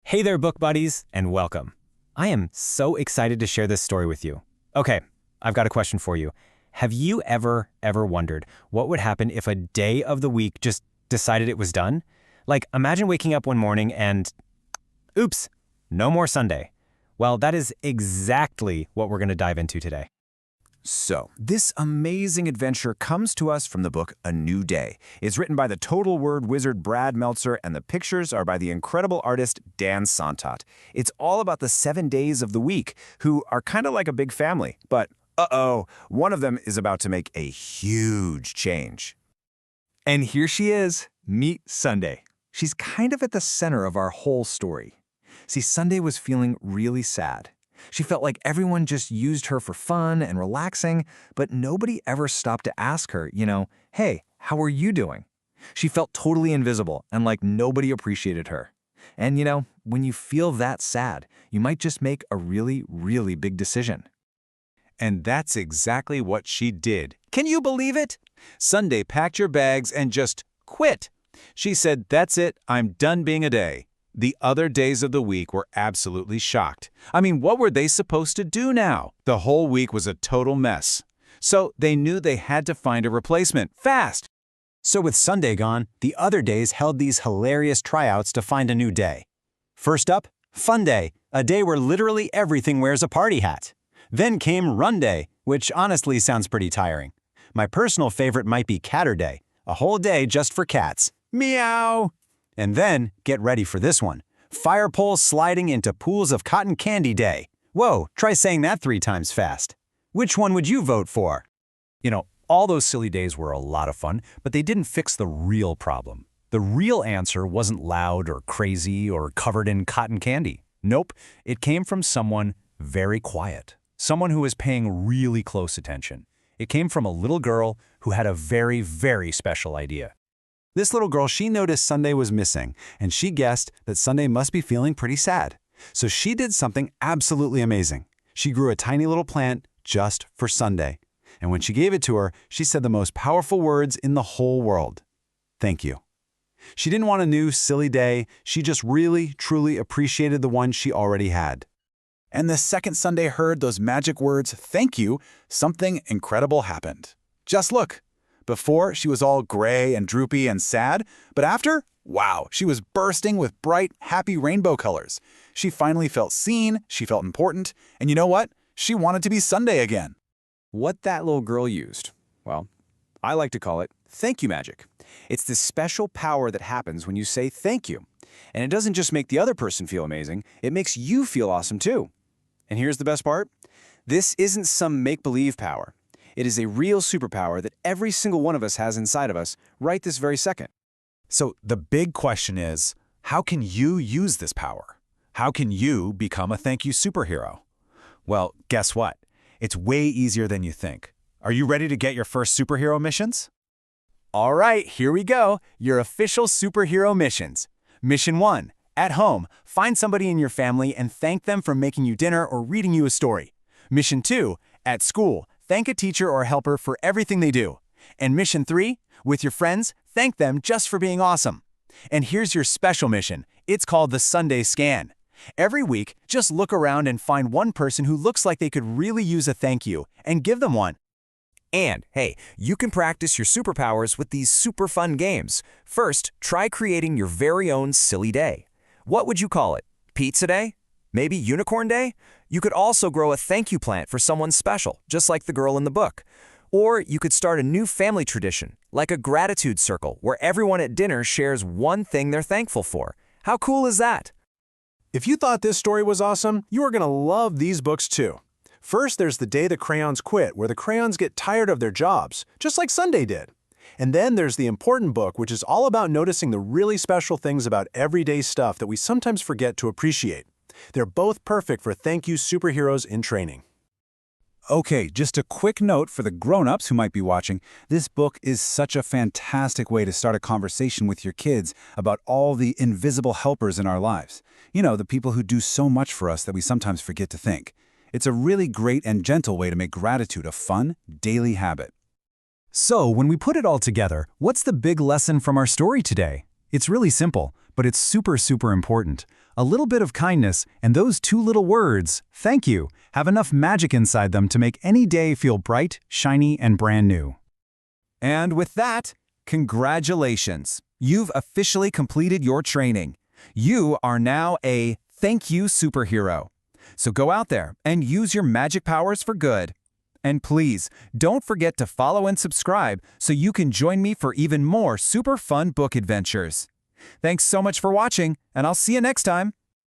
Hey there, book buddies, and welcome. I am so excited to share this story with you. Okay, I've got a question for you. Have you ever wondered what would happen if a day of the week just decided it was done? Like, imagine waking up one morning and, oops, no more Sunday. Well, that is exactly what we're going to dive into today. So, this amazing adventure comes to us from the book A New Day. It's written by the total word wizard Brad Meltzer, and the pictures are by the incredible artist Dan Santat. It's all about the 7 days of the week, who are kind of like a big family. But, one of them is about to make a huge change. And here she is. Meet Sunday. She's kind of at the center of our whole story. See, Sunday was feeling really sad. She felt like everyone just used her for fun and relaxing, but nobody ever stopped to ask her, hey, how are you doing? She felt totally invisible and like nobody appreciated her. And when you feel that sad, you might just make a really, really big decision. And that's exactly what she did. Can you believe it? Sunday packed your bags and just quit. She said, "That's it, I'm done being a day." The other days of the week were absolutely shocked. I mean, what were they supposed to do now? The whole week was a total mess. So they knew they had to find a replacement, fast. So with Sunday gone, the other days held these hilarious tryouts to find a new day. First up, Fun Day, a day where literally everything wears a party hat. Then came Run Day, which honestly sounds pretty tiring. My personal favorite might be Catter Day, a whole day just for cats. Meow! And then, get ready for this one, Firepoles sliding into pools of cotton candy day. Whoa, try saying that 3 times fast. Which one would you vote for? All those silly days were a lot of fun, but they didn't fix the real problem. The real answer wasn't loud or crazy or covered in cotton candy. Nope, it came from someone very quiet, someone who was paying really close attention. It came from a little girl who had a very, very special idea. This little girl, she noticed Sunday was missing, and she guessed that Sunday must be feeling pretty sad. So she did something absolutely amazing. She grew a tiny little plant just for Sunday. And when she gave it to her, she said the most powerful words in the whole world. Thank you. She didn't want a new, silly day. She just really, truly appreciated the one she already had. And the second Sunday heard those magic words, thank you, something incredible happened. Just look. Before, she was all gray and droopy and sad, but after, wow, she was bursting with bright, happy rainbow colors. She finally felt seen, she felt important, and you know what? She wanted to be Sunday again. What that little girl used, well, I like to call it thank you magic. It's this special power that happens when you say thank you. And it doesn't just make the other person feel amazing, it makes you feel awesome too. And here's the best part. This isn't some make-believe power. It is a real superpower that every single one of us has inside of us right this very second. So the big question is, how can you use this power? How can you become a thank you superhero? Well, guess what? It's way easier than you think. Are you ready to get your first superhero missions? All right, here we go. Your official superhero missions. Mission 1. At home, find somebody in your family and thank them for making you dinner or reading you a story. Mission 2. At school, thank a teacher or helper for everything they do. And mission 3, with your friends, thank them just for being awesome. And here's your special mission. It's called the Sunday Scan. Every week, just look around and find one person who looks like they could really use a thank you, and give them one. And, hey, you can practice your superpowers with these super fun games. First, try creating your very own silly day. What would you call it? Pizza Day? Maybe Unicorn Day? You could also grow a thank you plant for someone special, just like the girl in the book. Or you could start a new family tradition, like a gratitude circle, where everyone at dinner shares one thing they're thankful for. How cool is that? If you thought this story was awesome, you are going to love these books too. First, there's The Day the Crayons Quit, where the crayons get tired of their jobs, just like Sunday did. And then there's The Important Book, which is all about noticing the really special things about everyday stuff that we sometimes forget to appreciate. They're both perfect for thank you superheroes in training. Okay, just a quick note for the grown-ups who might be watching. This book is such a fantastic way to start a conversation with your kids about all the invisible helpers in our lives. The people who do so much for us that we sometimes forget to thank. It's a really great and gentle way to make gratitude a fun, daily habit. So, when we put it all together, what's the big lesson from our story today? It's really simple. but it's super important. A little bit of kindness and those two little words, thank you, have enough magic inside them to make any day feel bright, shiny, and brand new. And with that, congratulations! You've officially completed your training. You are now a thank you superhero. So go out there and use your magic powers for good. And please, don't forget to follow and subscribe so you can join me for even more super fun book adventures. Thanks so much for watching, and I'll see you next time.